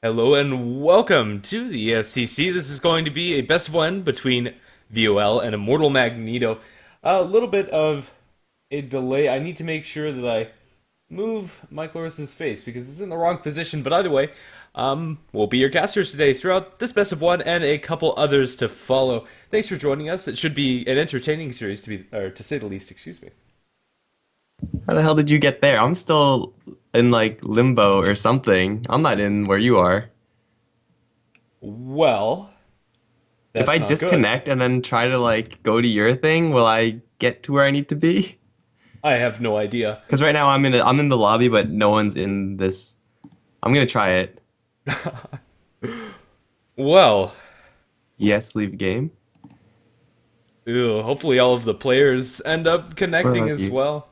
Hello and welcome to the ESCC. This is going to be a best of one between VOL and Immortal Magneto. A little bit of a delay. I need to make sure that I move Mike Loris's face because it's in the wrong position. But either way, we'll be your casters today throughout this best of one and a couple others to follow. Thanks for joining us. It should be an entertaining series to say the least. Excuse me. How the hell did you get there? I'm still in like limbo or something. I'm not in where you are. Well, If that's I not good. disconnect and then try to like go to your thing, will I get to where I need to be? I have no idea. Because right now I'm in the lobby, but no one's in this. I'm gonna try it. Well, Yes, leave game. ew, hopefully all of the players end up What connecting about as you? well.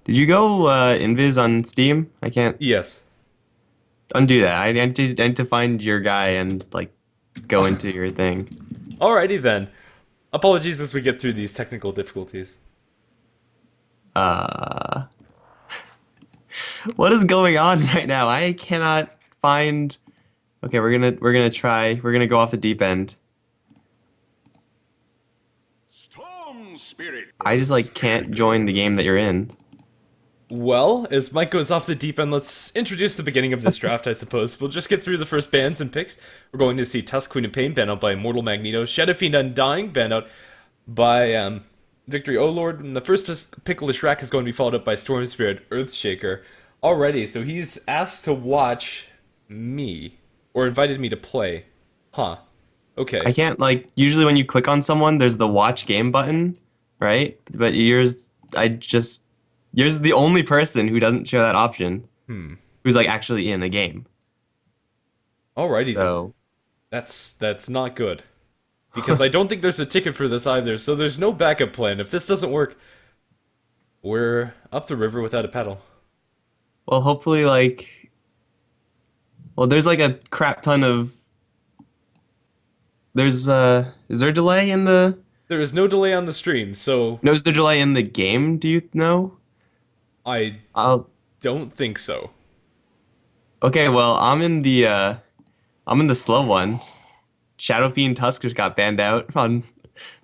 Did you go invis on Steam? I can't Yes. undo that. I need to find your guy and like go into your thing. Alrighty then. Apologies as we get through these technical difficulties. Uh, what is going on right now? I cannot find. Okay, we're gonna try. We're gonna go off the deep end. Storm Spirit. I just like can't join the game that you're in. Well, as Mike goes off the deep end, let's introduce the beginning of this draft, I suppose. We'll just get through the first bans and picks. We're going to see Tusk, Queen of Pain, banned out by Immortal Magneto. Shadow Fiend Undying, banned out by Victory Lord. And the first pick, Lishrak, is going to be followed up by Storm Spirit, Earthshaker. Already, so he's asked to watch me, or invited me to play. Huh. I Okay. can't like usually when you click on someone, there's the watch game button, right? But yours is the only person who doesn't show that option, Hmm. who's like actually in a game. Alrighty then. So That's not good. Because I don't think there's a ticket for this either, so there's no backup plan. If this doesn't work, we're up the river without a paddle. well, hopefully there's like a crap ton of there's is there a delay in the There is no delay on the stream, so no is there a delay in the game? Do you know? I I'll don't think so. Okay, well, I'm in the slow one. Shadow Fiend Tusk just got banned out on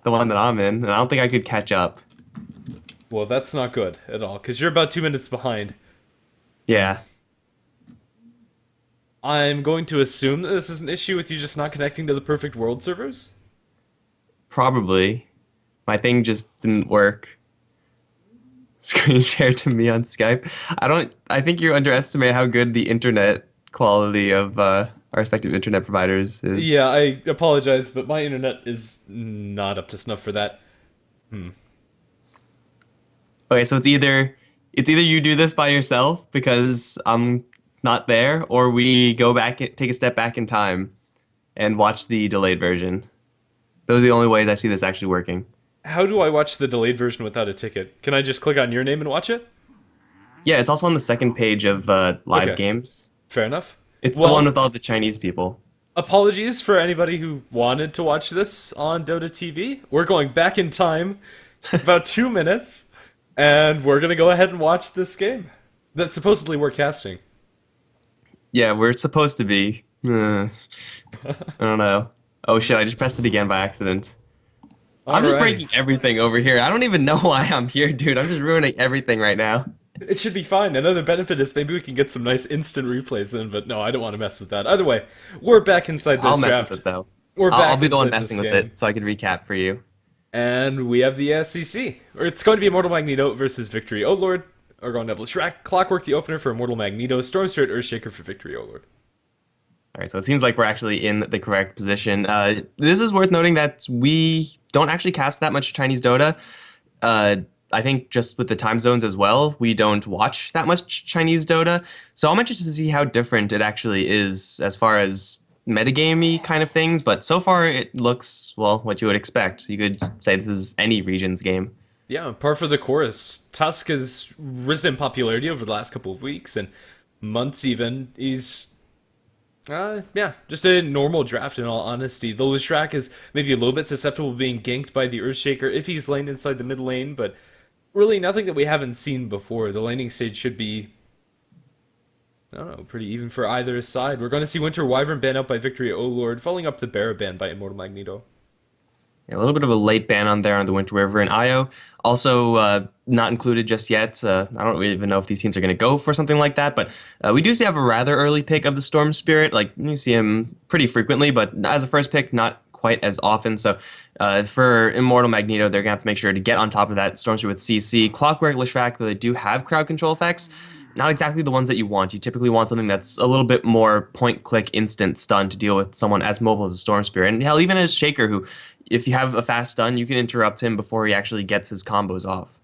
the one that I'm in, and I don't think I could catch up. Well, that's not good at all, because you're about 2 minutes behind. Yeah, I'm going to assume that this is an issue with you just not connecting to the perfect world servers? probably. My thing just didn't work. Screen share to me on Skype. I think you underestimate how good the internet quality of our respective internet providers is. Yeah, I apologize, but my internet is not up to snuff for that. Okay, so it's either you do this by yourself because I'm not there, or we go back, take a step back in time and watch the delayed version. Those are the only ways I see this actually working. How do I watch the delayed version without a ticket? Can I just click on your name and watch it? Yeah, it's also on the second page of live Okay, games. fair enough. It's the one Well, with all the Chinese people. apologies for anybody who wanted to watch this on Dota TV. We're going back in time about 2 minutes, and we're gonna go ahead and watch this game that supposedly we're casting. Yeah, we're supposed to be. I don't know. Oh shit, I just pressed it again by accident. I'm just Alrighty. breaking everything over here. I don't even know why I'm here, dude. I'm just ruining everything right now. It should be fine. Another benefit is maybe we can get some nice instant replays in, but no, I don't want to mess with that. Either way, we're back inside I'll this mess with draft. it though. We're I'll back be the one inside this messing with game. it so I can recap for you. And we have the ESCC. Or it's going to be Immortal Magneto versus Victory Lord. We're going to double Shrek. Clockwork the opener for Immortal Magneto. Storm Spirit Earthshaker for Victory Lord. All right, so it seems like we're actually in the correct position. This is worth noting that we don't actually cast that much Chinese Dota. I think just with the time zones as well, we don't watch that much Chinese Dota. So I'm interested to see how different it actually is as far as metagamey kind of things. But so far, it looks, well, what you would expect. You could say this is any region's game. Yeah, par for the course. Tusk has risen in popularity over the last couple of weeks and months even. He's yeah, just a normal draft in all honesty. The Lishrak is maybe a little bit susceptible to being ganked by the Earthshaker if he's laned inside the mid lane, but really nothing that we haven't seen before. The laning stage should be I don't know, pretty even for either side. We're going to see Winter Wyvern ban out by Victory O Lord, following up the Bear ban by Immortal Magneto. Yeah, a little bit of a late ban on there on the Winter River and Io. Also, not included just yet. I don't really even know if these teams are going to go for something like that, but we do see have a rather early pick of the Storm Spirit. Like, you see him pretty frequently, but as a first pick, not quite as often. So for Immortal Magneto, they're going to have to make sure to get on top of that Storm Spirit with CC. Clockwork, Leshrac, though they do have crowd control effects, not exactly the ones that you want. You typically want something that's a little bit more point-click instant stun to deal with someone as mobile as a Storm Spirit. And hell, even as Shaker, who, if you have a fast stun, you can interrupt him before he actually gets his combos off.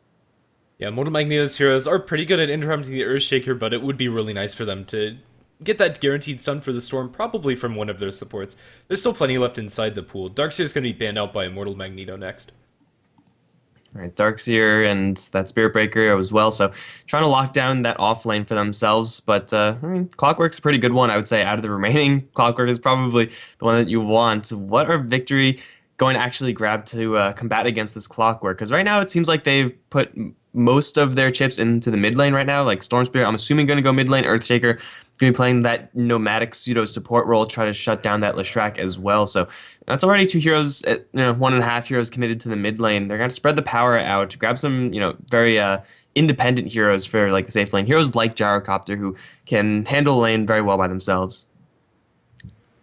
Yeah, Mortal Magneto's heroes are pretty good at interrupting the Earthshaker, but it would be really nice for them to get that guaranteed stun for the Storm, probably from one of their supports. There's still plenty left inside the pool. Darkseer's going to be banned out by Immortal Magneto next. All right, Darkseer and that Spirit Breaker as well. So trying to lock down that off lane for themselves. But I mean, Clockwork's a pretty good one, I would say. Out of the remaining, Clockwork is probably the one that you want. What are Victory going to actually grab to combat against this Clockwork? Because right now it seems like they've put most of their chips into the mid lane right now. Like Storm Spirit, I'm assuming going to go mid lane. Earthshaker going to be playing that nomadic pseudo support role, try to shut down that Leshrac as well. So that's already two heroes, 1.5 heroes committed to the mid lane. They're going to spread the power out, grab some, very independent heroes for like the safe lane. Heroes like Gyrocopter who can handle lane very well by themselves.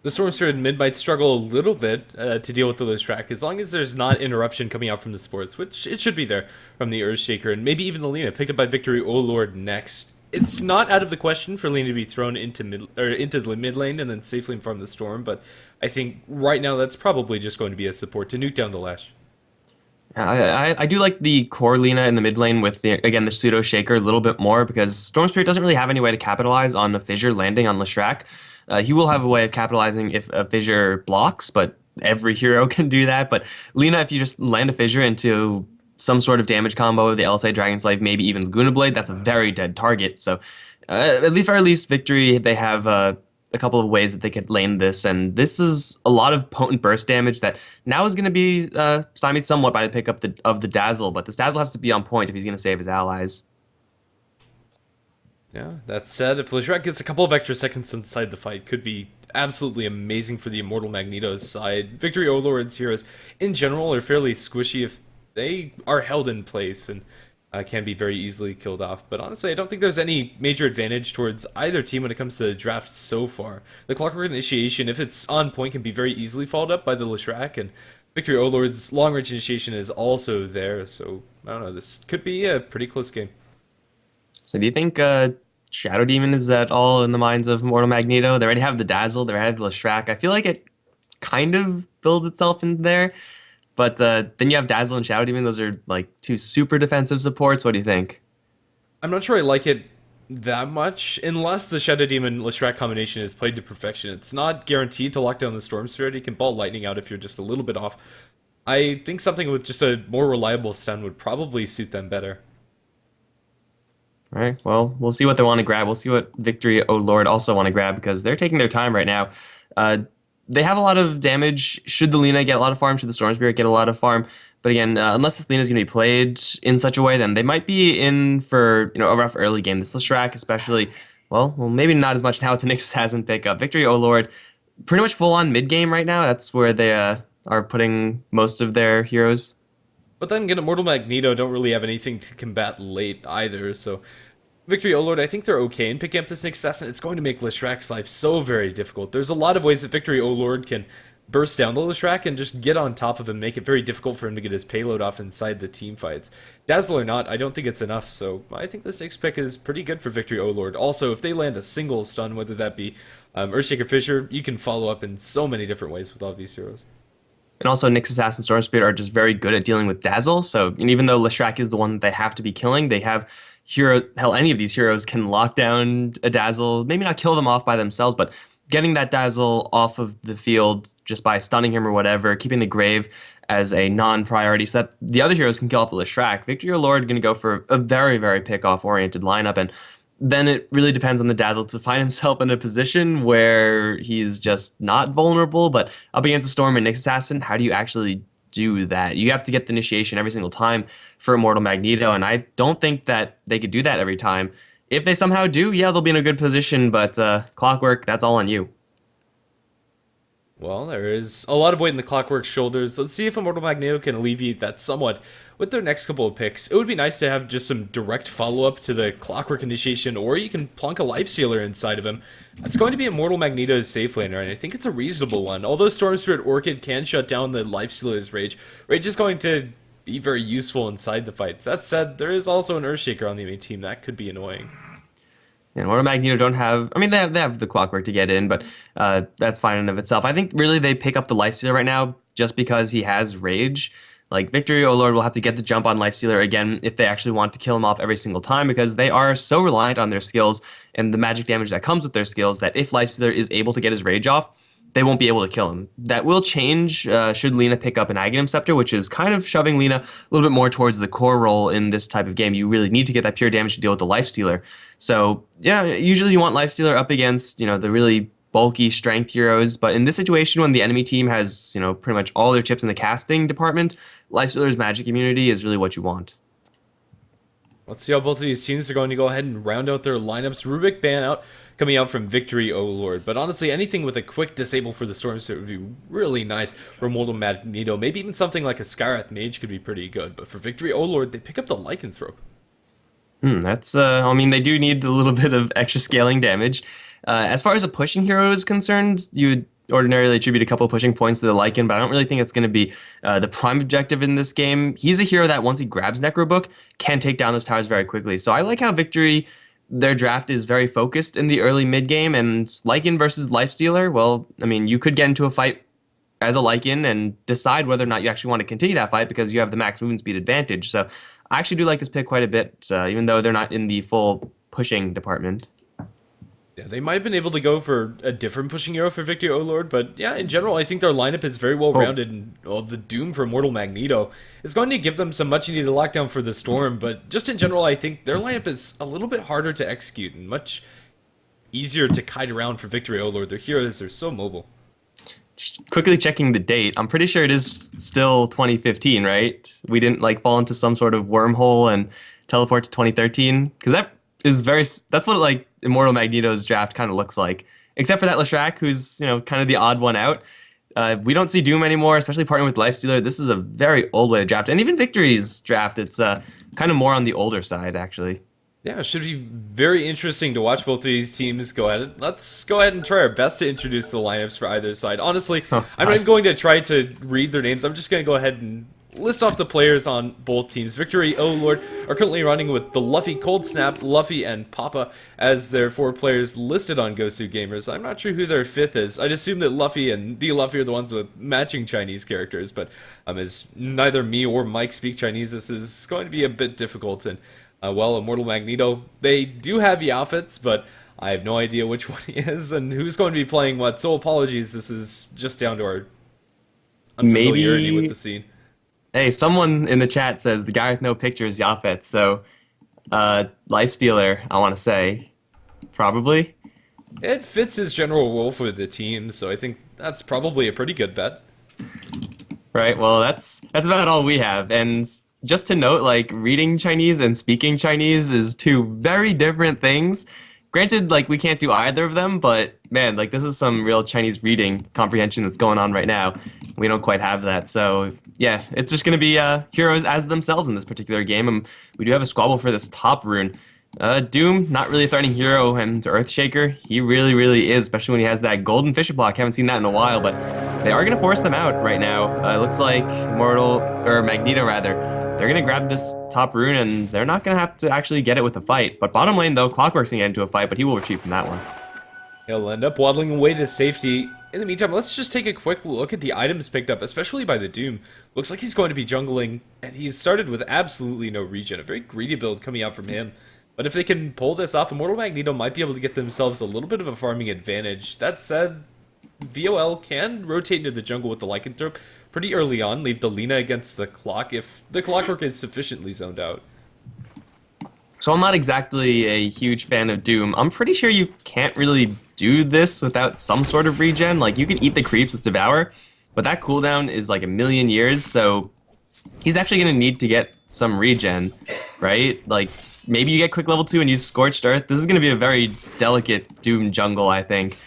The Storm Spirit mid might struggle a little bit to deal with the Leshrac, as long as there's not interruption coming out from the supports, which it should be there from the Earthshaker, and maybe even the Lina, picked up by Victory O Lord next. It's not out of the question for Lina to be thrown into the mid lane and then safely farm the Storm, but I think right now that's probably just going to be a support to nuke down the Lash. I do like the core Lina in the mid lane with, the pseudo shaker a little bit more, because Storm Spirit doesn't really have any way to capitalize on a fissure landing on Leshrac. He will have a way of capitalizing if a fissure blocks, but every hero can do that. But Lina, if you just land a fissure into some sort of damage combo, the LSA Dragon Slave, maybe even Laguna Blade, that's a very dead target. So at least Victory, they have a couple of ways that they could lane this, and this is a lot of potent burst damage that now is going to be stymied somewhat by the pickup of the Dazzle, but this Dazzle has to be on point if he's going to save his allies. Yeah, that said, if Leshrac gets a couple of extra seconds inside the fight, could be absolutely amazing for the Immortal Magneto's side. Victory O Lord's heroes, in general, are fairly squishy if they are held in place and can be very easily killed off. But honestly, I don't think there's any major advantage towards either team when it comes to the draft so far. The Clockwork Initiation, if it's on point, can be very easily followed up by the Leshrac, and Victory O Lord's Long Range Initiation is also there, so I don't know, this could be a pretty close game. So do you think Shadow Demon is at all in the minds of Immortal Magneto? They already have the Dazzle, they already have the Leshrac. I feel like it kind of builds itself in there. But then you have Dazzle and Shadow Demon. Those are like two super defensive supports. What do you think? I'm not sure I like it that much, unless the Shadow Demon Leshrac combination is played to perfection. It's not guaranteed to lock down the Storm Spirit. You can ball Lightning out if you're just a little bit off. I think something with just a more reliable stun would probably suit them better. All right, well, we'll see what they want to grab. We'll see what Victory O Lord also want to grab, because they're taking their time right now. They have a lot of damage. Should the Lina get a lot of farm? Should the Storm Spirit get a lot of farm? But again, unless this Lina is going to be played in such a way, then they might be in for a rough early game. This Leshrac especially, well, maybe not as much now that the Nyx hasn't picked up. Victory O Lord, pretty much full on mid game right now. That's where they are putting most of their heroes. But then again, Immortal Magneto don't really have anything to combat late either, so Victory O Lord, I think they're okay in picking up this Nyx Assassin. It's going to make Leshrac's life so very difficult. There's a lot of ways that Victory O Lord can burst down the Leshrac and just get on top of him, make it very difficult for him to get his payload off inside the team fights. Dazzle or not, I don't think it's enough, so I think this Nyx pick is pretty good for Victory O Lord. Also, if they land a single stun, whether that be Earthshaker Fissure, you can follow up in so many different ways with all of these heroes. And also, Nyx Assassin Storm Spirit are just very good at dealing with Dazzle. So even though Leshrac is the one that they have to be killing, they have any of these heroes can lock down a Dazzle, maybe not kill them off by themselves, but getting that Dazzle off of the field just by stunning him or whatever, keeping the Grave as a non-priority so that the other heroes can kill off the Leshrac. Victory O Lord going to go for a very, very pick-off oriented lineup, and then it really depends on the Dazzle to find himself in a position where he's just not vulnerable, but up against a Storm and Nyx Assassin, how do you actually do that? You have to get the initiation every single time for Immortal Magneto, and I don't think that they could do that every time. If they somehow do, yeah, they'll be in a good position, but Clockwork, that's all on you. Well, there is a lot of weight in the Clockwork's shoulders. Let's see if Immortal Magneto can alleviate that somewhat with their next couple of picks. It would be nice to have just some direct follow-up to the Clockwork initiation, or you can plunk a Lifestealer inside of him. That's going to be Immortal Magneto's safe laner, and I think it's a reasonable one. Although Storm Spirit Orchid can shut down the Lifestealer's Rage, Rage is going to be very useful inside the fights. That said, there is also an Earthshaker on the main team. That could be annoying. And Immortal Magneto don't have, I mean, they have the Clockwork to get in, but that's fine in and of itself. I think really they pick up the Lifestealer right now just because he has Rage. Like, Victory, oh Lord, will have to get the jump on Lifestealer again if they actually want to kill him off every single time, because they are so reliant on their skills and the magic damage that comes with their skills that if Lifestealer is able to get his Rage off, they won't be able to kill him. That will change should Lina pick up an Aghanim Scepter, which is kind of shoving Lina a little bit more towards the core role in this type of game. You really need to get that pure damage to deal with the Lifestealer. So, yeah, usually you want Lifestealer up against, the really bulky strength heroes, but in this situation when the enemy team has, pretty much all their chips in the casting department, Lifestealer's magic immunity is really what you want. Let's see how both of these teams are going to go ahead and round out their lineups. Rubik ban out, coming out from Victory, oh Lord. But honestly, anything with a quick disable for the Storm Spirit would be really nice for Immortal Magneto. Maybe even something like a Skywrath Mage could be pretty good. But for Victory, oh Lord, they pick up the Lycanthrope. That's, I mean, they do need a little bit of extra scaling damage. As far as a pushing hero is concerned, you would ordinarily attribute a couple of pushing points to the Lycan, but I don't really think it's going to be the prime objective in this game. He's a hero that once he grabs Necrobook, can take down those towers very quickly. So I like how Victory, their draft is very focused in the early mid-game, and Lycan versus Lifestealer, well, I mean, you could get into a fight as a Lycan and decide whether or not you actually want to continue that fight because you have the max movement speed advantage. So I actually do like this pick quite a bit, even though they're not in the full pushing department. Yeah, they might have been able to go for a different pushing hero for Victory, oh Lord, but yeah, in general, I think their lineup is very well rounded, and the Doom for Immortal Magneto is going to give them some much needed lockdown for the Storm, but just in general, I think their lineup is a little bit harder to execute and much easier to kite around for Victory, oh Lord. Their heroes are so mobile. Just quickly checking the date, I'm pretty sure it is still 2015, right? We didn't fall into some sort of wormhole and teleport to 2013, because that's what Immortal Magneto's draft kind of looks like. Except for that Leshrac, who's kind of the odd one out. We don't see Doom anymore, especially partnering with Lifestealer. This is a very old way to draft, and even Victory's draft, it's kind of more on the older side, actually. Yeah, it should be very interesting to watch both of these teams go at it. Let's go ahead and try our best to introduce the lineups for either side. Honestly, I'm not even going to try to read their names. I'm just going to go ahead and list off the players on both teams. Victory, oh Lord, are currently running with the Luffy, Cold Snap, Luffy, and Papa as their 4 players listed on Gosu Gamers. I'm not sure who their 5th is. I'd assume that Luffy and the Luffy are the ones with matching Chinese characters, but as neither me or Mike speak Chinese, this is going to be a bit difficult. And well, Immortal Magneto, they do have the outfits, but I have no idea which one he is and who's going to be playing what, so apologies, this is just down to our unfamiliarity with the scene. Hey, someone in the chat says the guy with no picture is Yafet, so Lifestealer, I want to say, probably. It fits his general role for the team, so I think that's probably a pretty good bet. Right, well, that's about all we have, and just to note, reading Chinese and speaking Chinese is 2 very different things. Granted, we can't do either of them, but man, this is some real Chinese reading comprehension that's going on right now. We don't quite have that, so yeah, it's just going to be heroes as themselves in this particular game, and we do have a squabble for this top rune. Doom, not really a threatening hero, and Earthshaker, he really, really is, especially when he has that golden Fisher block. Haven't seen that in a while, but they are going to force them out right now. It looks like Magneto rather, they're going to grab this top rune, and they're not going to have to actually get it with a fight. But bottom lane, though, Clockwork's going to get into a fight, but he will retreat from that one. He'll end up waddling away to safety. In the meantime, let's just take a quick look at the items picked up, especially by the Doom. Looks like he's going to be jungling, and he's started with absolutely no regen. A very greedy build coming out from him. But if they can pull this off, Immortal Magneto might be able to get themselves a little bit of a farming advantage. That said, VOL can rotate into the jungle with the Lycanthrope pretty early on, leave the Lina against the Clock if the Clockwork is sufficiently zoned out. So I'm not exactly a huge fan of Doom. I'm pretty sure you can't really do this without some sort of regen. You can eat the creeps with Devour, but that cooldown is 1,000,000 years, so he's actually going to need to get some regen, right? Like, maybe you get quick level 2 and use Scorched Earth. This is going to be a very delicate Doom jungle, I think.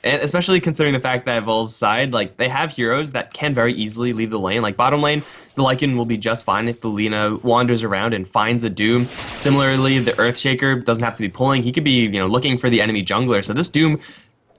And especially considering the fact that Vol's side, like, they have heroes that can very easily leave the lane. Like, bottom lane, the Lycan will be just fine if the Lina wanders around and finds a Doom. Similarly, the Earthshaker doesn't have to be pulling. He could be, looking for the enemy jungler. So this Doom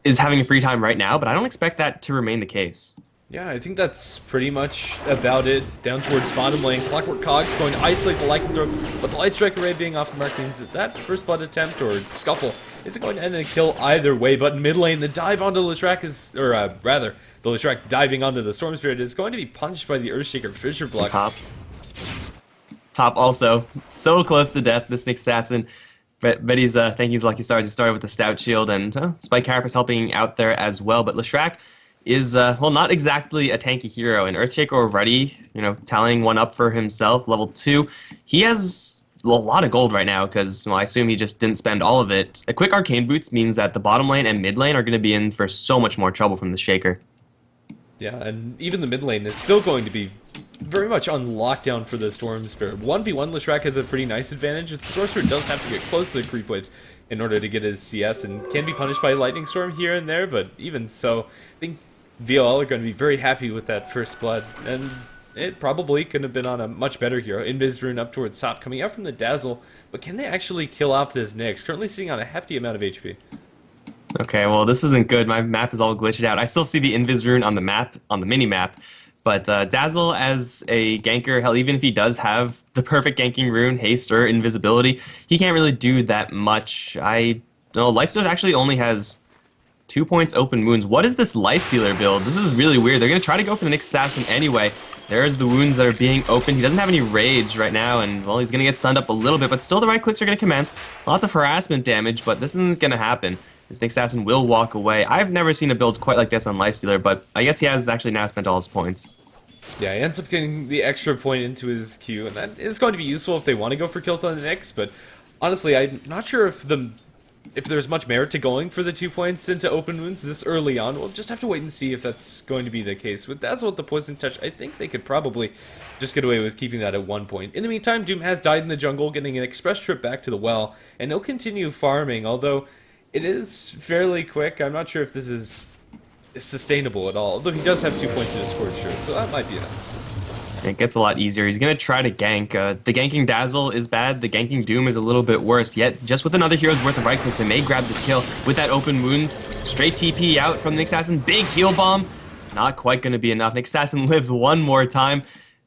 is having a free time right now, but I don't expect that to remain the case. Yeah, I think that's pretty much about it. Down towards bottom lane, Clockwork Cog's going to isolate the Lycanthrope, but the Light Strike Array being off the mark means that first blood attempt or scuffle isn't going to end in a kill either way. But mid lane, the dive onto Leshrac is, the Leshrac diving onto the Storm Spirit is going to be punched by the Earthshaker Fissure Block. Top also so close to death. This Nick Assassin. But he's thank he's lucky stars. He started with the Stout Shield, and Spike Carapace helping out there as well. But Leshrac is, well, not exactly a tanky hero. And Earthshaker already, tallying one up for himself, level 2. He has a lot of gold right now because, well, I assume he just didn't spend all of it. A quick Arcane Boots means that the bottom lane and mid lane are going to be in for so much more trouble from the Shaker. Yeah, and even the mid lane is still going to be very much on lockdown for the Storm Spirit. 1v1, Leshrac has a pretty nice advantage. The Storm Spirit does have to get close to the creep waves in order to get his CS and can be punished by Lightning Storm here and there, but even so, I think VOL are going to be very happy with that first blood, and it probably could have been on a much better hero. Invis Rune up towards top, coming out from the Dazzle, but can they actually kill off this Nyx? Currently sitting on a hefty amount of HP. Okay, well, this isn't good. My map is all glitched out. I still see the Invis Rune on the map, on the mini-map, but Dazzle as a ganker, hell, even if he does have the perfect ganking rune, haste or invisibility, he can't really do that much. I don't know, Lifesteal actually only has 2 points open wounds. What is this Lifestealer build? This is really weird. They're going to try to go for the Nyx Assassin anyway. There's the wounds that are being opened. He doesn't have any rage right now, and, well, he's going to get stunned up a little bit, but still the right clicks are going to commence. Lots of harassment damage, but this isn't going to happen. This Nyx Assassin will walk away. I've never seen a build quite like this on Lifestealer, but I guess he has actually now spent all his points. Yeah, he ends up getting the extra point into his queue, and that is going to be useful if they want to go for kills on the Nyx, but honestly, I'm not sure if there's much merit to going for the 2 points into open wounds this early on. We'll just have to wait and see if that's going to be the case. With Dazzle with the Poison Touch, I think they could probably just get away with keeping that at 1 point. In the meantime, Doom has died in the jungle, getting an express trip back to the well, and he'll continue farming, although it is fairly quick. I'm not sure if this is sustainable at all, although he does have 2 points in his Scorched Earth, so that might be enough. It gets a lot easier. He's going to try to gank. The ganking Dazzle is bad. The ganking Doom is a little bit worse. Yet, just with another hero's worth of right clicks, they may grab this kill with that open wounds. Straight TP out from the Nyx Assassin. Big heal bomb. Not quite going to be enough. Nyx Assassin lives one more time.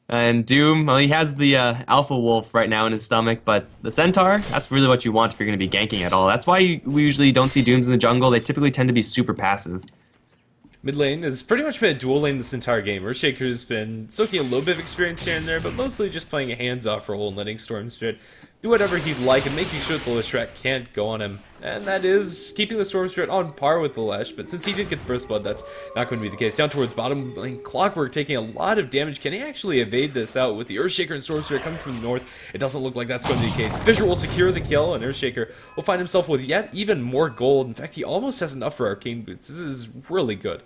And Doom, well, he has the Alpha Wolf right now in his stomach, but the Centaur, that's really what you want if you're going to be ganking at all. That's why we usually don't see Dooms in the jungle. They typically tend to be super passive. Mid lane has pretty much been a dual lane this entire game. Earthshaker's been soaking a little bit of experience here and there, but mostly just playing a hands-off role and letting Storm Spirit do whatever he'd like and making sure that the Leshrac can't go on him. And that is keeping the Storm Spirit on par with the Lesh, but since he did get the first blood, that's not going to be the case. Down towards bottom lane, Clockwork taking a lot of damage. Can he actually evade this out with the Earthshaker and Storm Spirit coming from the north? It doesn't look like that's going to be the case. Fissure will secure the kill, and Earthshaker will find himself with yet even more gold. In fact, he almost has enough for Arcane Boots. This is really good.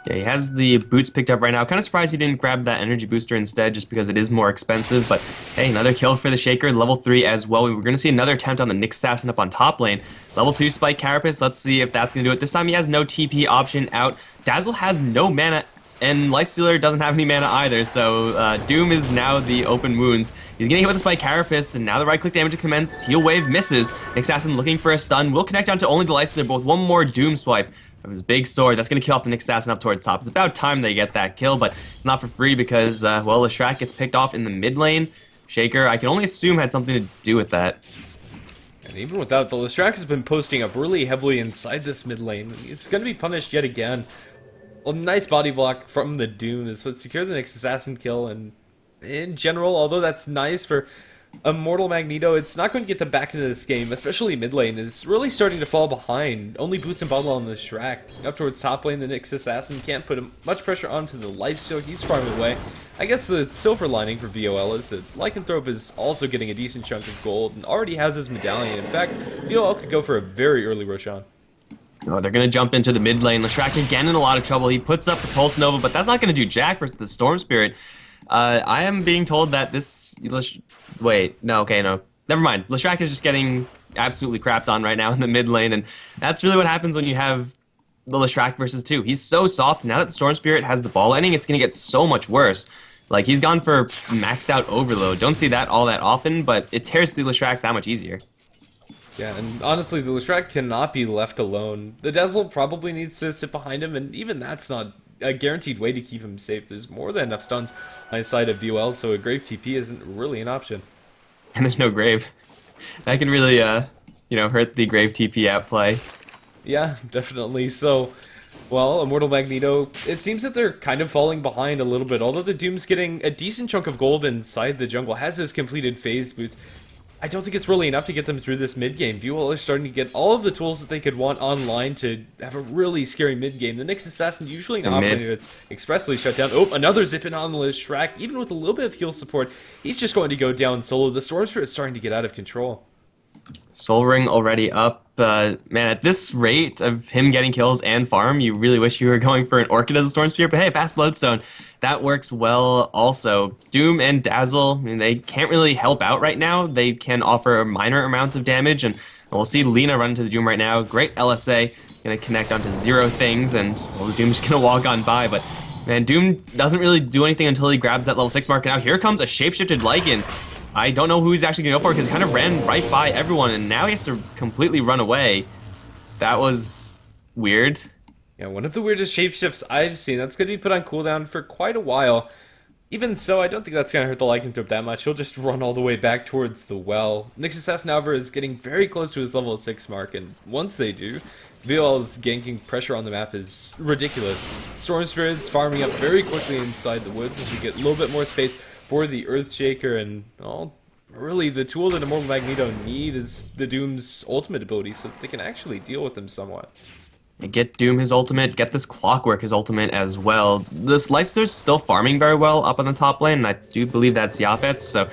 Yeah, he has the boots picked up right now. Kind of surprised he didn't grab that energy booster instead, just because it is more expensive. But hey, another kill for the Shaker, level 3 as well. We're going to see another attempt on the Nyx Assassin up on top lane. Level 2 Spike Carapace. Let's see if that's going to do it. This time he has no TP option out. Dazzle has no mana, and Lifestealer doesn't have any mana either. So Doom is now the open wounds. He's getting hit with the Spike Carapace, and now the right click damage to commence. Heal Wave misses. Nyx Assassin looking for a stun. Will connect down to only the Lifestealer, but with one more Doom swipe of his big sword, that's going to kill off the Nyx Assassin up towards top. It's about time they get that kill, but it's not for free because, well, Leshrac gets picked off in the mid lane. Shaker, I can only assume, had something to do with that. And even without, the Leshrac has been posting up really heavily inside this mid lane. He's going to be punished yet again. A nice body block from the Doom is what secured the Nyx Assassin kill, and in general, although that's nice for Immortal Magneto, it's not going to get them back into this game, especially mid lane is really starting to fall behind. Only boots and bottle on the Shrek. Up towards top lane, the Nyx Assassin can't put much pressure onto the lifesteal. He's farming away. I guess the silver lining for VOL is that Lycanthrope is also getting a decent chunk of gold and already has his medallion. In fact, VOL could go for a very early Roshan. Oh, they're going to jump into the mid lane. Leshrac again in a lot of trouble. He puts up the Pulse Nova, but that's not going to do jack versus the Storm Spirit. I am being told that this. Wait, no, okay, no. Never mind. Leshrac is just getting absolutely crapped on right now in the mid lane, and that's really what happens when you have the Leshrac versus 2. He's so soft. Now that Storm Spirit has the ball ending, it's going to get so much worse. Like, he's gone for maxed out overload. Don't see that all that often, but it tears through Leshrac that much easier. Yeah, and honestly, the Leshrac cannot be left alone. The Dazzle probably needs to sit behind him, and even that's not a guaranteed way to keep him safe. There's more than enough stuns on his side of VOL, so a Grave TP isn't really an option. And there's no Grave. That can really, hurt the Grave TP outplay. Yeah, definitely. So, well, Immortal Magneto, it seems that they're kind of falling behind a little bit. Although the Doom's getting a decent chunk of gold inside the jungle, has his completed phase boots. I don't think it's really enough to get them through this mid-game. VOL are starting to get all of the tools that they could want online to have a really scary mid-game. The Nyx Assassin usually not offering it's expressly shut down. Oh, another zip in on the Leshrac. Even with a little bit of heal support, he's just going to go down solo. The Storm Spirit is starting to get out of control. Soul Ring already up. Man, at this rate of him getting kills and farm, you really wish you were going for an Orchid as a Storm Spear, but hey, Fast Bloodstone, that works well also. Doom and Dazzle, I mean, they can't really help out right now. They can offer minor amounts of damage, and we'll see Lina run into the Doom right now. Great LSA, gonna connect onto 0 things, and well, the Doom's gonna walk on by, but man, Doom doesn't really do anything until he grabs that level 6 mark, and now here comes a shapeshifted Lycan. I don't know who he's actually going to go for because he kind of ran right by everyone, and now he has to completely run away. That was weird. Yeah, one of the weirdest shapeshifts I've seen. That's going to be put on cooldown for quite a while. Even so, I don't think that's going to hurt the Lycanthrope that much. He'll just run all the way back towards the well. Nyx Assassin, however, is getting very close to his level 6 mark, and once they do, VOL's ganking pressure on the map is ridiculous. Storm Spirit's farming up very quickly inside the woods as we get a little bit more space for the Earthshaker, and well, really the tool that Immortal Magneto need is the Doom's ultimate ability so that they can actually deal with him somewhat. And get Doom his ultimate, get this Clockwork his ultimate as well. This Lifesteal's still farming very well up on the top lane, and I do believe that's Yapet's, so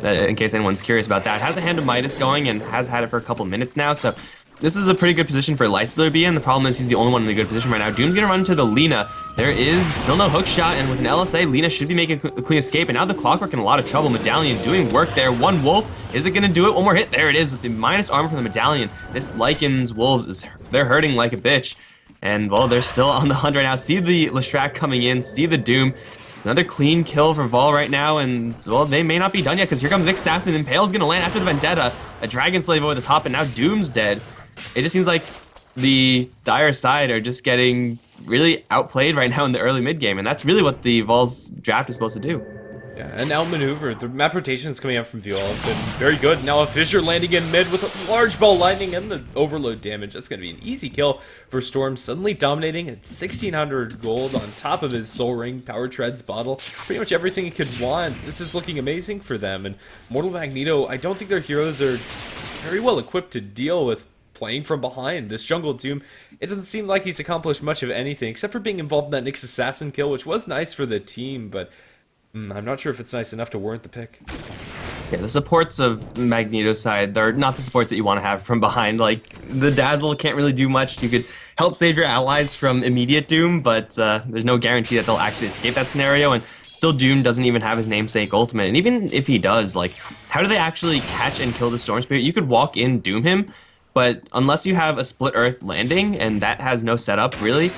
in case anyone's curious about that. Has a Hand of Midas going and has had it for a couple minutes now, so this is a pretty good position for Lifesteal to be in. The problem is he's the only one in a good position right now. Doom's gonna run into the Lina. There is still no hook shot, and with an LSA, Lina should be making a clean escape, and now the Clockwork in a lot of trouble. Medallion doing work there. One Wolf, is it gonna do it? One more hit, there it is, with the minus armor from the Medallion. This Lycan's Wolves, they're hurting like a bitch. And, well, they're still on the hunt right now. See the Leshrac coming in, see the Doom. It's another clean kill for Vol right now, and, well, they may not be done yet, because here comes Nyx Assassin, and Pale's gonna land after the Vendetta. A Dragon Slave over the top, and now Doom's dead. It just seems like the Dire side are just getting really outplayed right now in the early mid game, and that's really what the Vol's draft is supposed to do. Yeah, and outmaneuver. The map rotations coming up from VOL have been very good. Now a Fissure landing in mid with a large ball lightning and the overload damage. That's going to be an easy kill for Storm, suddenly dominating at 1,600 gold on top of his Soul Ring, Power Treads, Bottle. Pretty much everything he could want. This is looking amazing for them. And Mortal Magneto, I don't think their heroes are very well equipped to deal with playing from behind. This Jungle Doom, it doesn't seem like he's accomplished much of anything, except for being involved in that Nyx Assassin kill, which was nice for the team, but I'm not sure if it's nice enough to warrant the pick. Yeah, the supports of Magneto's side, they're not the supports that you want to have from behind. Like, the Dazzle can't really do much. You could help save your allies from immediate doom, but there's no guarantee that they'll actually escape that scenario, and still Doom doesn't even have his namesake ultimate. And even if he does, like, how do they actually catch and kill the Storm Spirit? You could walk in, Doom him, but unless you have a Split Earth landing, and that has no setup, really,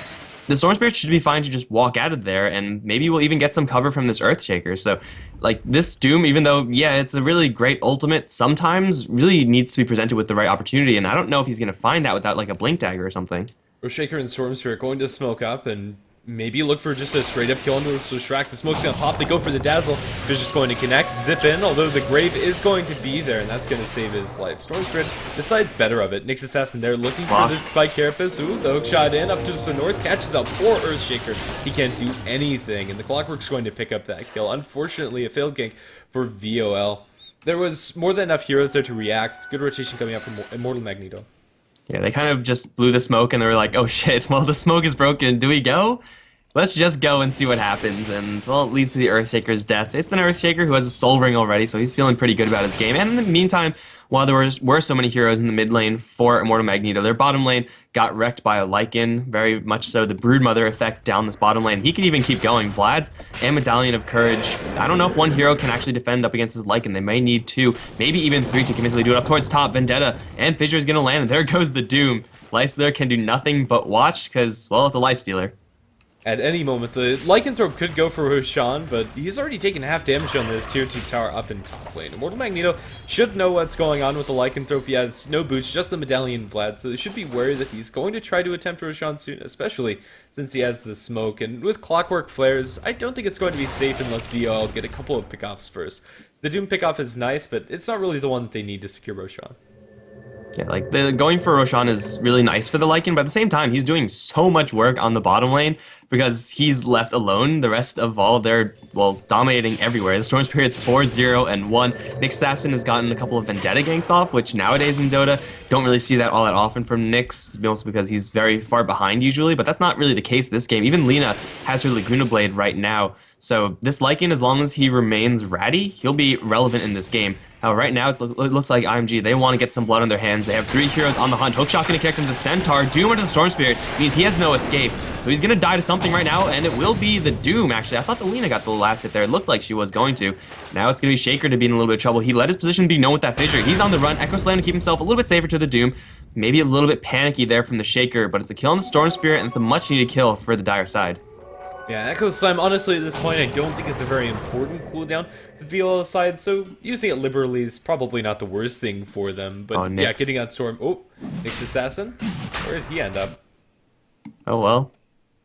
the Storm Spirit should be fine to just walk out of there, and maybe we'll even get some cover from this Earthshaker. So, like, this Doom, even though, yeah, it's a really great ultimate, sometimes really needs to be presented with the right opportunity, and I don't know if he's going to find that without, like, a Blink Dagger or something. Earthshaker and Storm Spirit going to smoke up, and maybe look for just a straight-up kill into the Leshrac. The smoke's going to pop, they go for the Dazzle. Fisher's going to connect, zip in, although the Grave is going to be there, and that's going to save his life. Storm Spirit decides better of it. Nyx Assassin there looking for the Spike Carapace. Ooh, the hook shot in, up to the north, catches out poor Earthshaker. He can't do anything, and the Clockwork's going to pick up that kill. Unfortunately, a failed gank for VOL. There was more than enough heroes there to react. Good rotation coming out from Immortal Magneto. Yeah, they kind of just blew the smoke, and they were like, oh shit, well, the smoke is broken. Do we go? Let's just go and see what happens, and, well, it leads to the Earthshaker's death. It's an Earthshaker who has a Soul Ring already, so he's feeling pretty good about his game. And in the meantime, while were so many heroes in the mid lane for Immortal Magneto, their bottom lane got wrecked by a Lycan, very much so the Broodmother effect down this bottom lane. He could even keep going. Vlad's and Medallion of Courage. I don't know if one hero can actually defend up against his Lycan. They may need two, maybe even three to convincingly do it. Up towards top, Vendetta, and Fissure is going to land, and there goes the Doom. Lifestealer can do nothing but watch, because, well, it's a Lifestealer. At any moment, the Lycanthrope could go for Roshan, but he's already taken half damage on this tier 2 tower up in top lane. Immortal Magneto should know what's going on with the Lycanthrope. He has no boots, just the Medallion Vlad, so they should be wary that he's going to try to attempt Roshan soon, especially since he has the smoke. And with Clockwork Flares, I don't think it's going to be safe unless VOL get a couple of pickoffs first. The Doom pickoff is nice, but it's not really the one that they need to secure Roshan. Yeah, like, going for Roshan is really nice for the Lycan, but at the same time, he's doing so much work on the bottom lane because he's left alone. The rest of all, they're, well, dominating everywhere. The Storm Spirit's 4-0 and 1. Nyx Assassin has gotten a couple of Vendetta ganks off, which nowadays in Dota, don't really see that all that often from Nyx, mostly because he's very far behind usually, but that's not really the case this game. Even Lina has her Laguna Blade right now. So this Lycan, as long as he remains ratty, he'll be relevant in this game. Now, right now, it looks like IMG, they want to get some blood on their hands. They have 3 heroes on the hunt. Hookshot going to connect him to the Centaur. Doom into the Storm Spirit means he has no escape. So he's going to die to something right now, and it will be the Doom, actually. I thought the Lina got the last hit there. It looked like she was going to. Now it's going to be Shaker to be in a little bit of trouble. He let his position be known with that Fissure. He's on the run. Echo Slam to keep himself a little bit safer to the Doom. Maybe a little bit panicky there from the Shaker, but it's a kill on the Storm Spirit, and it's a much-needed kill for the Dire side. Yeah, Echo Slam, honestly, at this point, I don't think it's a very important cooldown for the VOL side, so using it liberally is probably not the worst thing for them. But yeah, getting out Storm. Oh, Nyx Assassin? Where did he end up? Oh, well.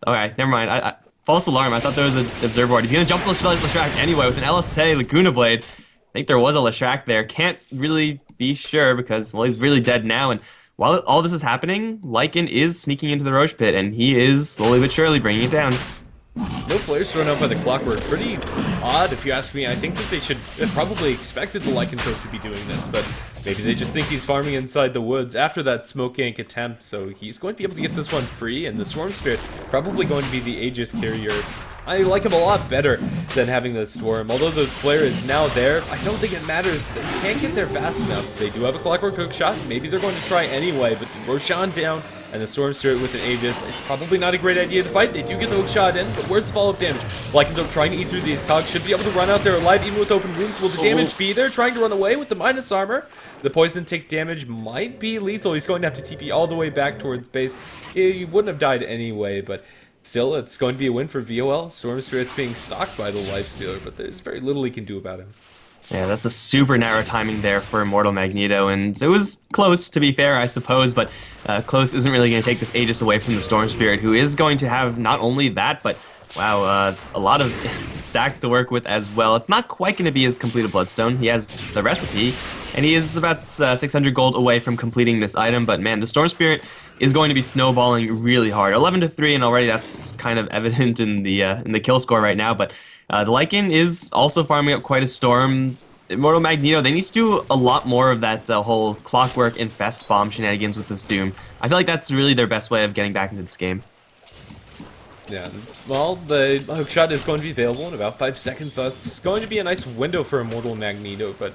Okay, never mind. False alarm. I thought there was an Observer Ward. He's going to jump Leshrac anyway with an LSA Laguna Blade. I think there was a Leshrac there. Can't really be sure because, well, he's really dead now. And while all this is happening, Lycan is sneaking into the Roche Pit, and he is slowly but surely bringing it down. No flares thrown out by the Clockwork. Pretty odd, if you ask me. I think that they should have probably expected the Lycanthrope to be doing this, but maybe they just think he's farming inside the woods after that smoke gank attempt, so he's going to be able to get this one free, and the Storm Spirit probably going to be the Aegis carrier. I like him a lot better than having the Storm. Although the flare is now there, I don't think it matters. They can't get there fast enough. They do have a Clockwork hook shot. Maybe they're going to try anyway, but Roshan down and the Storm Spirit with an Aegis, it's probably not a great idea to fight. They do get the hook shot in, but where's the follow-up damage? Lycanthrope trying to eat through these cogs, should be able to run out there alive even with open wounds. Will the damage be there? Trying to run away with the minus armor. The poison tick damage might be lethal. He's going to have to TP all the way back towards base. He wouldn't have died anyway, but still, it's going to be a win for VOL. Storm Spirit's being stalked by the Lifestealer, but there's very little he can do about him. Yeah, that's a super narrow timing there for Immortal Magneto, and it was close, to be fair, I suppose, but close isn't really going to take this Aegis away from the Storm Spirit, who is going to have not only that, but, wow, a lot of stacks to work with as well. It's not quite going to be his completed Bloodstone. He has the recipe, and he is about 600 gold away from completing this item, but man, the Storm Spirit is going to be snowballing really hard. 11-3, and already that's kind of evident in the kill score right now, but the Lycan is also farming up quite a storm. Immortal Magneto, they need to do a lot more of that whole Clockwork Infest bomb shenanigans with this Doom. I feel like that's really their best way of getting back into this game. Yeah, well, the hookshot is going to be available in about 5 seconds, so it's going to be a nice window for Immortal Magneto, but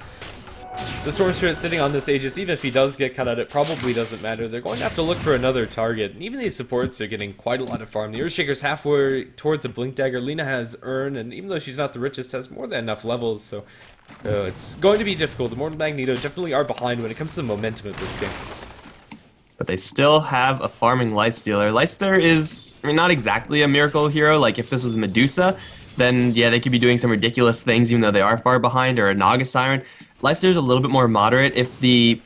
the Storm Spirit sitting on this Aegis, even if he does get cut out, it probably doesn't matter. They're going to have to look for another target. And even these supports are getting quite a lot of farm. The Earthshaker's halfway towards a Blink Dagger. Lina has Urn, and even though she's not the richest, has more than enough levels. So it's going to be difficult. The Immortal Magneto definitely are behind when it comes to the momentum of this game. But they still have a farming Lifestealer. Lifestealer is, I mean, not exactly a miracle hero. Like, if this was Medusa, then yeah, they could be doing some ridiculous things even though they are far behind, or a Naga Siren. Lifestealer is a little bit more moderate. If the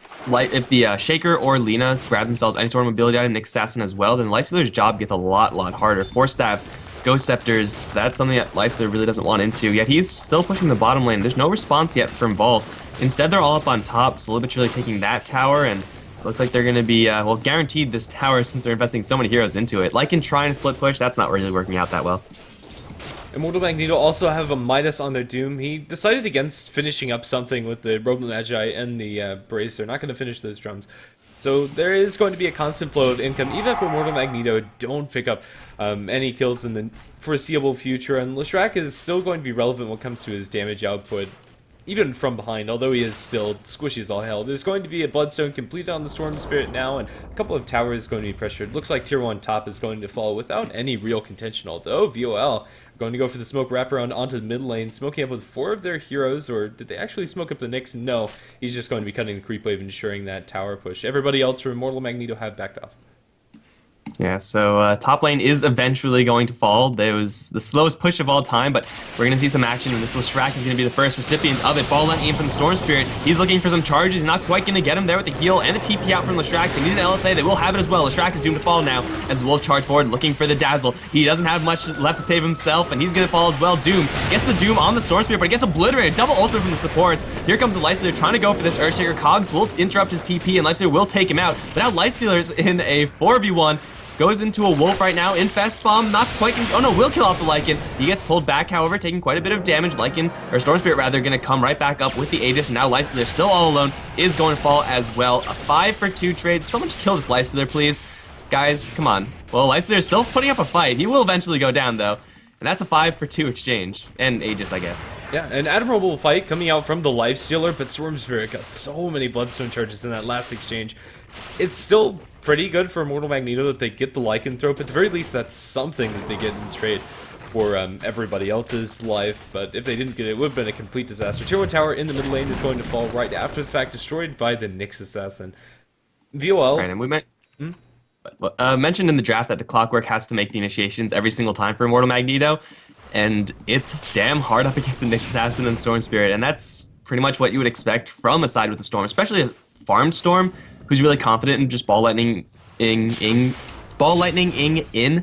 Shaker or Lina grab themselves any sort of mobility item, Nyx Assassin as well, then Lifestealer's job gets a lot harder. 4 staffs, Ghost Scepters, that's something that Lifestealer really doesn't want into. Yet he's still pushing the bottom lane. There's no response yet from Vol. Instead, they're all up on top, slowly but surely taking that tower, and looks like they're going to be, well, guaranteed this tower since they're investing so many heroes into it. Lycan trying to split push, that's not really working out that well. Immortal Magneto also have a Midas on their Doom. He decided against finishing up something with the Robe Magi and the Brace. They're not going to finish those drums. So there is going to be a constant flow of income, even if Immortal Magneto don't pick up any kills in the foreseeable future, and Leshrac is still going to be relevant when it comes to his damage output, even from behind, although he is still squishy as all hell. There's going to be a Bloodstone completed on the Storm Spirit now, and a couple of towers going to be pressured. Looks like Tier 1 top is going to fall without any real contention, although VOL are going to go for the smoke wraparound onto the mid lane, smoking up with 4 of their heroes, or did they actually smoke up the Nyx? No, he's just going to be cutting the creep wave, ensuring that tower push. Everybody else for Immortal Magneto have backed off. Yeah, so top lane is eventually going to fall. There was the slowest push of all time, but we're going to see some action, and this Leshrac is going to be the first recipient of it. Ball let aim from the Storm Spirit. He's looking for some charges. He's not quite going to get him there with the heal and the TP out from Leshrac. They need an LSA. They will have it as well. Leshrac is doomed to fall now as Wolf charge forward, looking for the Dazzle. He doesn't have much left to save himself, and he's going to fall as well. Doom gets the Doom on the Storm Spirit, but it gets obliterated. Double ultimate from the supports. Here comes the Lifestealer trying to go for this Earthshaker. Cogs will interrupt his TP, and Lifestealer will take him out. But now Lifestealer's in a 4v1. Goes into a Wolf right now. Infest Bomb, not quite. Oh no, will kill off the Lycan. He gets pulled back, however, taking quite a bit of damage. Lycan, or Storm Spirit rather, gonna come right back up with the Aegis. And now Lifestealer, still all alone, is going to fall as well. A 5-for-2 trade. Someone just kill this Lifestealer, please. Guys, come on. Well, Lifestealer is still putting up a fight. He will eventually go down, though. And that's a 5-for-2 exchange. And Aegis, I guess. Yeah, an admirable fight coming out from the Lifestealer, but Storm Spirit got so many Bloodstone charges in that last exchange. It's still pretty good for Immortal Magneto that they get the Lycanthrope. At the very least, that's something that they get in trade for everybody else's life. But if they didn't get it, it would have been a complete disaster. Tier 1 tower in the mid lane is going to fall right after the fact, destroyed by the Nyx Assassin. VOL. Right, and we mentioned in the draft that the Clockwork has to make the initiations every single time for Immortal Magneto, and it's damn hard up against the Nyx Assassin and Storm Spirit, and that's pretty much what you would expect from a side with the Storm, especially a farmed Storm who's really confident in just ball lightning in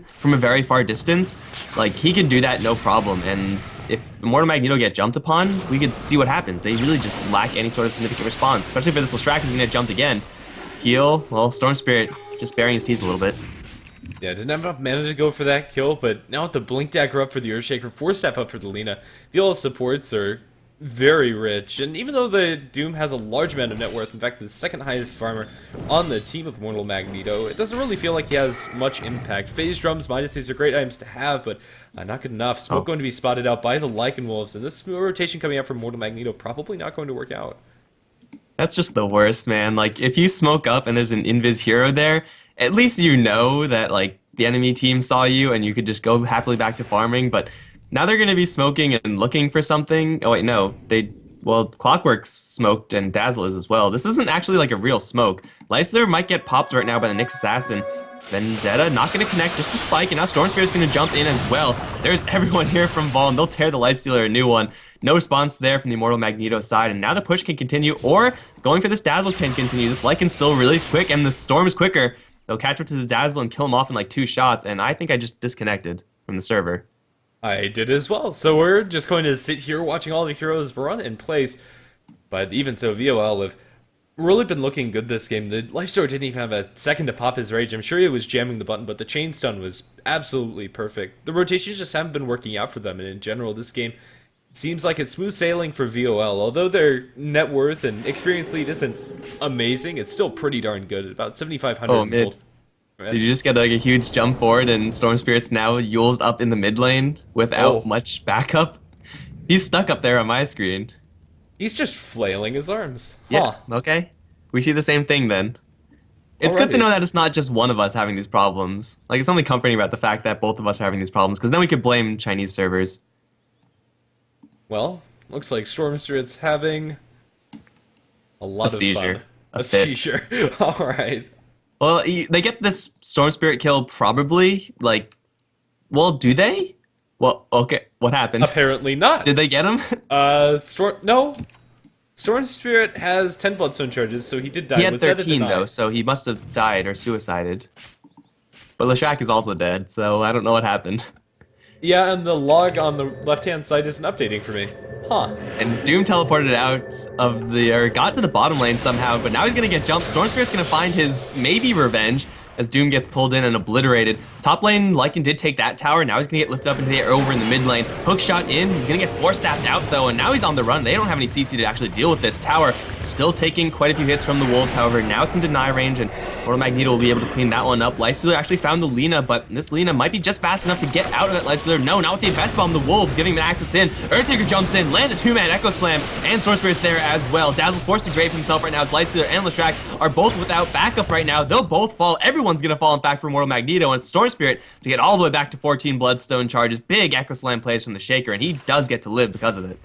from a very far distance. Like, he can do that no problem, and if Immortal Magneto get jumped upon, we could see what happens. They really just lack any sort of significant response, especially for this Leshrac who's gonna get jumped again. Heal, well, Storm Spirit just baring his teeth a little bit. Yeah, didn't have enough mana to go for that kill, but now with the Blink Dagger up for the Earthshaker, 4-step up for the Lina, VOL supports are very rich, and even though the Doom has a large amount of net worth, in fact the second highest farmer on the team of Immortal Magneto, it doesn't really feel like he has much impact. Phase Drums, Midases are great items to have, but not good enough. Smoke going to be spotted out by the Lycan Wolves, and this rotation coming out from Immortal Magneto probably not going to work out. That's just the worst, man. Like, if you smoke up and there's an invis hero there, at least you know that, like, the enemy team saw you and you could just go happily back to farming, but now they're going to be smoking and looking for something. Oh, wait, no. Well, Clockwork's smoked and Dazzle is as well. This isn't actually like a real smoke. Lifestealer might get popped right now by the Nyx Assassin. Vendetta not going to connect, just the spike, and now Storm Spirit's going to jump in as well. There's everyone here from Vol, and they'll tear the Lifestealer a new one. No response there from the Immortal Magneto side, and now the push can continue, or going for this Dazzle can continue. This Lycan's still really quick, and the Storm is quicker. They'll catch up to the Dazzle and kill him off in like 2 shots, and I think I just disconnected from the server. I did as well, so we're just going to sit here watching all the heroes run in place, but even so, VOL have really been looking good this game. The Lifestealer didn't even have a second to pop his rage. I'm sure he was jamming the button, but the chain stun was absolutely perfect. The rotations just haven't been working out for them, and in general, this game seems like it's smooth sailing for VOL. Although their net worth and experience lead isn't amazing, it's still pretty darn good, at about 7,500. Oh, mid. Did you just get like a huge jump forward and Storm Spirit's now Yule's up in the mid lane without much backup? He's stuck up there on my screen. He's just flailing his arms. Yeah, okay. We see the same thing then. It's good to know that it's not just one of us having these problems. Like, it's only comforting about the fact that both of us are having these problems, because then we could blame Chinese servers. Well, looks like Storm Spirit's having a lot of seizure. fun. A seizure. Alright. Well, they get this Storm Spirit kill probably, like, well, do they? Well, okay, what happened? Apparently not. Did they get him? No. Storm Spirit has 10 Bloodstone charges, so he did die. He had Was that a 13, deny? though, so he must have died or suicided. But Leshrac is also dead, so I don't know what happened. Yeah, and the log on the left-hand side isn't updating for me. Huh. And Doom teleported out of the, or got to the bottom lane somehow, but now he's gonna get jumped. Storm Spirit's gonna find his maybe revenge. as Doom gets pulled in and obliterated. Top lane, Lycan did take that tower. Now he's going to get lifted up into the air over in the mid lane. Hook shot in. He's going to get force-staffed out, though, and now he's on the run. They don't have any CC to actually deal with this tower. Still taking quite a few hits from the Wolves, however. Now it's in deny range, and Immortal Magneto will be able to clean that one up. Lifestealer actually found the Lina, but this Lina might be just fast enough to get out of that Lifestealer. No, not with the Invest Bomb. The Wolves giving him access in. Earthquaker jumps in, lands a two-man Echo Slam, and Sword Spirit's there as well. Dazzle forced to grave himself right now as Lifestealer and Leshrac are both without backup right now. They'll both fall. Everyone's going to fall, in fact, for Immortal Magneto, and Storm Spirit to get all the way back to 14 Bloodstone charges. Big Echo Slam plays from the Shaker, and he does get to live because of it.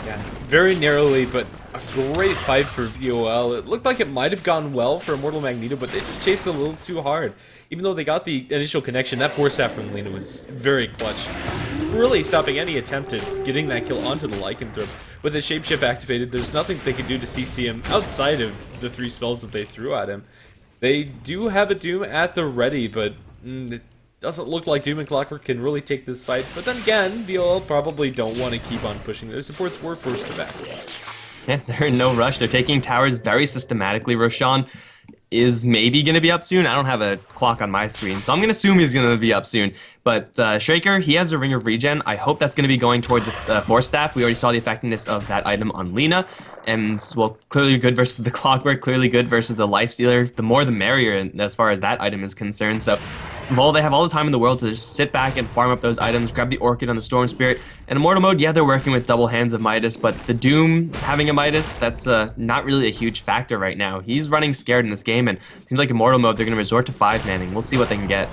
Yeah, very narrowly, but a great fight for VOL. It looked like it might have gone well for Immortal Magneto, but they just chased a little too hard. Even though they got the initial connection, that force staff from Lina was very clutch, really stopping any attempt at getting that kill onto the Lycanthrope. With the Shapeshift activated, there's nothing they could do to CC him outside of the 3 spells that they threw at him. They do have a Doom at the ready, but it doesn't look like Doom and Clockwork can really take this fight. But then again, VOL probably don't want to keep on pushing. Their supports were forced to back away. Yeah, they're in no rush. They're taking towers very systematically. Roshan is maybe going to be up soon. I don't have a clock on my screen, so I'm going to assume he's going to be up soon. But Shaker, he has a Ring of Regen. I hope that's going to be going towards Force Staff. We already saw the effectiveness of that item on Lina. And, well, clearly good versus the Clockwork, clearly good versus the Lifestealer. The more the merrier as far as that item is concerned. So, Vol, they have all the time in the world to just sit back and farm up those items, grab the Orchid on the Storm Spirit. And Immortal Mode, yeah, they're working with double hands of Midas, but the Doom having a Midas, that's not really a huge factor right now. He's running scared in this game, and it seems like Immortal Mode, they're going to resort to 5-manning. We'll see what they can get.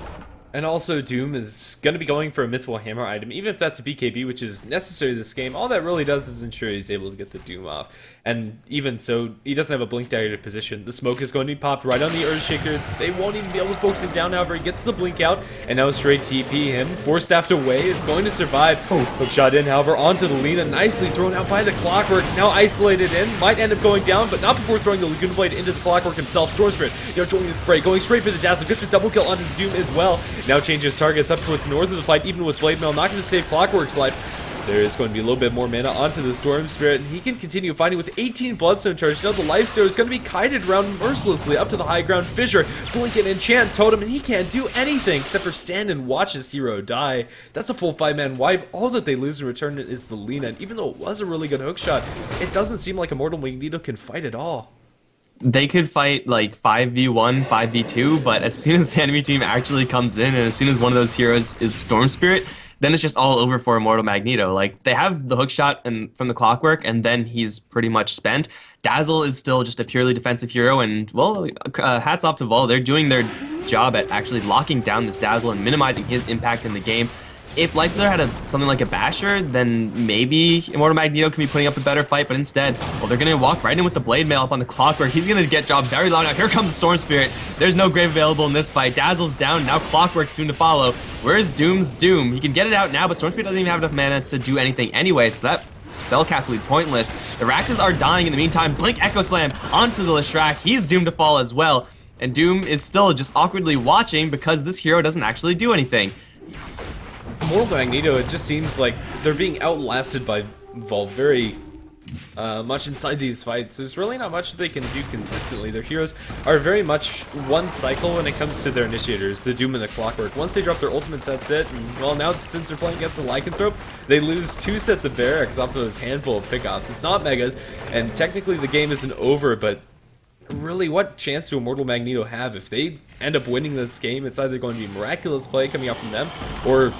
And also, Doom is going to be going for a Mythical Hammer item, even if that's a BKB, which is necessary this game. All that really does is ensure he's able to get the Doom off. And even so, he doesn't have a Blink Dagger to position. The smoke is going to be popped right on the Earthshaker. They won't even be able to focus him down, however, he gets the Blink out, and now straight TP him. Force staffed away, it's going to survive. Hook shot in, however, onto the Lina, nicely thrown out by the Clockwork. Now isolated in, might end up going down, but not before throwing the Laguna Blade into the Clockwork himself. Storm Spirit, now joining the fray, going straight for the Dazzle, gets a double kill onto the Doom as well. Now changes targets up towards the north of the fight, even with Blade Mail, not going to save Clockwork's life. There is going to be a little bit more mana onto the Storm Spirit, and he can continue fighting with 18 Bloodstone charges. Now the Lifestealer is going to be kited around mercilessly up to the high ground. Fissure, blink and enchant Totem, and he can't do anything except for stand and watch his hero die. That's a full 5-man wipe. All that they lose in return is the Lina, and even though it was a really good hook shot, it doesn't seem like Immortal Magneto can fight at all. They could fight like 5v1, 5v2, but as soon as the enemy team actually comes in, and as soon as one of those heroes is Storm Spirit, then it's just all over for Immortal Magneto. Like, they have the hook shot from the Clockwork, and then he's pretty much spent. Dazzle is still just a purely defensive hero, and, well, hats off to Vol. They're doing their job at actually locking down this Dazzle and minimizing his impact in the game. If Lifestealer had something like a Basher, then maybe Immortal Magneto can be putting up a better fight, but instead, well, they're going to walk right in with the Blade Mail up on the Clockwork. He's going to get job very long. Now, here comes the Storm Spirit. There's no grave available in this fight. Dazzle's down. Now Clockwork soon to follow. Where's Doom's Doom? He can get it out now, but Storm Spirit doesn't even have enough mana to do anything anyway, so that spellcast will be pointless. The Raktas are dying in the meantime. Blink Echo Slam onto the Leshrac. He's doomed to fall as well. And Doom is still just awkwardly watching because this hero doesn't actually do anything. Immortal Magneto, it just seems like they're being outlasted by Vol very much inside these fights. There's really not much they can do consistently. Their heroes are very much one cycle when it comes to their initiators, the Doom and the Clockwork. Once they drop their ultimates, that's it. And, well, now since they're playing against a Lycanthrope, they lose 2 sets of barracks off of those handful of pickoffs. It's not Megas, and technically the game isn't over, but really, what chance do Immortal Magneto have? If they end up winning this game, it's either going to be miraculous play coming out from them, or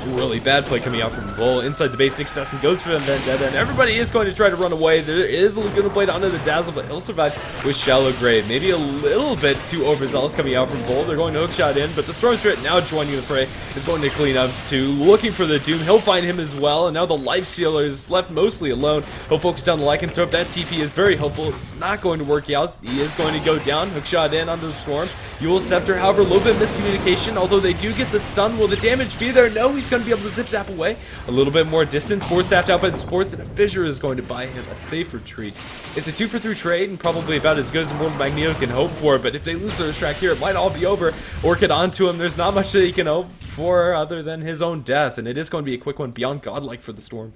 really bad play coming out from Vol. Inside the base, Nick Sesson goes for them, Vendetta, and everybody is going to try to run away. There is a Laguna Blade onto the Dazzle, but he'll survive with Shallow Grave. Maybe a little bit too overzealous coming out from Vol. They're going to hook shot in, but the Storm Spirit now joining the fray is going to clean up too, looking for the Doom. He'll find him as well, and now the Lifestealer is left mostly alone. He'll focus down the Lycanthrope. That TP is very helpful. It's not going to work out. He is going to go down, hook shot in onto the Storm. Ewell Scepter, however, a little bit of miscommunication, although they do get the stun. Will the damage be there? No, he's going to be able to zip zap away. A little bit more distance, force staffed out by the supports, and a Fissure is going to buy him a safe retreat. It's a 2-for-3 trade, and probably about as good as Immortal Magneto can hope for, but if they lose their track here, it might all be over. Orchid onto him, there's not much that he can hope for other than his own death, and it is going to be a quick one beyond godlike for the Storm.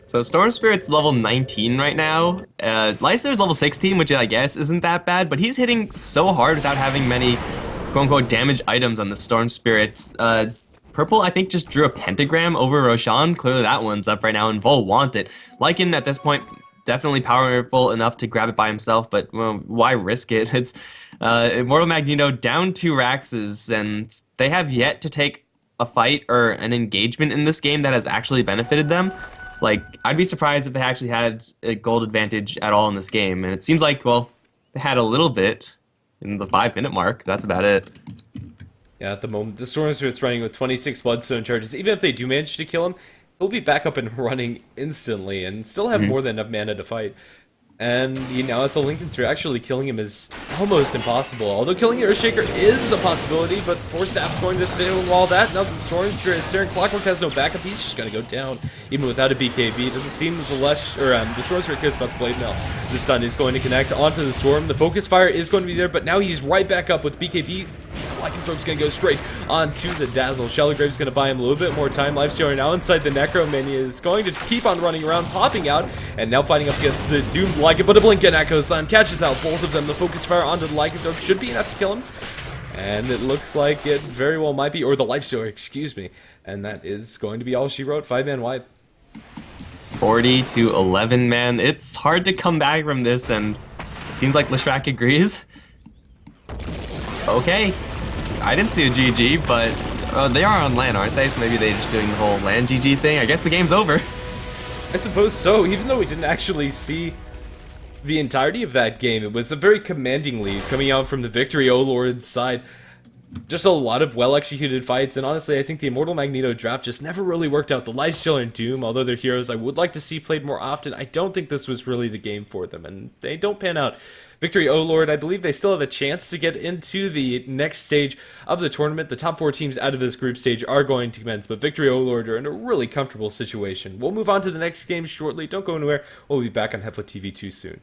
So Storm Spirit's level 19 right now. Lifestealer's level 16, which I guess isn't that bad, but he's hitting so hard without having many quote-unquote damage items on the Storm Spirit. Purple, I think, just drew a pentagram over Roshan. Clearly that one's up right now, and Vol want it. Lycan, at this point, definitely powerful enough to grab it by himself, but well, why risk it? It's Immortal Magneto down 2 Raxes, and they have yet to take a fight or an engagement in this game that has actually benefited them. Like, I'd be surprised if they actually had a gold advantage at all in this game, and it seems like, well, they had a little bit in the 5-minute mark. That's about it. Yeah, at the moment, the Storm Spirit's running with 26 Bloodstone charges. Even if they do manage to kill him, he'll be back up and running instantly and still have more than enough mana to fight. And you know, as the Lincoln Sphere, actually killing him is almost impossible. Although killing Earthshaker is a possibility, but 4 Staff's going to stonewall that. Now that the Storm Spirit, Saren Clockwork has no backup, he's just going to go down, even without a BKB. It doesn't seem that the Storm Spirit cares about the Blade Mail. The stun is going to connect onto the Storm. The Focus Fire is going to be there, but now he's right back up with BKB. Lycanthrope's going to go straight onto the Dazzle. Shallow-Grave's going to buy him a little bit more time. Lifestealer now inside the Necro minion is going to keep on running around, popping out, and now fighting up against the doomed Lycan, but a Blinking Echo Sun catches out both of them. The Focus Fire onto the Lycanthrope should be enough to kill him, and it looks like it very well might be, or the Lifestealer, excuse me, and that is going to be all she wrote. 5-man wide. 40 to 11, man. It's hard to come back from this, and it seems like Leshrac agrees. Okay. I didn't see a GG, but they are on LAN, aren't they? So maybe they're just doing the whole LAN GG thing. I guess the game's over. I suppose so, even though we didn't actually see the entirety of that game. It was a very commanding lead coming out from the Victory Lord's side. Just a lot of well-executed fights, and honestly, I think the Immortal Magneto draft just never really worked out. The Lifestealer and Doom, although they're heroes I would like to see played more often, I don't think this was really the game for them, and they don't pan out. Victory Lord, I believe they still have a chance to get into the next stage of the tournament. The top 4 teams out of this group stage are going to commence, but Victory Lord are in a really comfortable situation. We'll move on to the next game shortly. Don't go anywhere. We'll be back on HeflaTV 2 soon.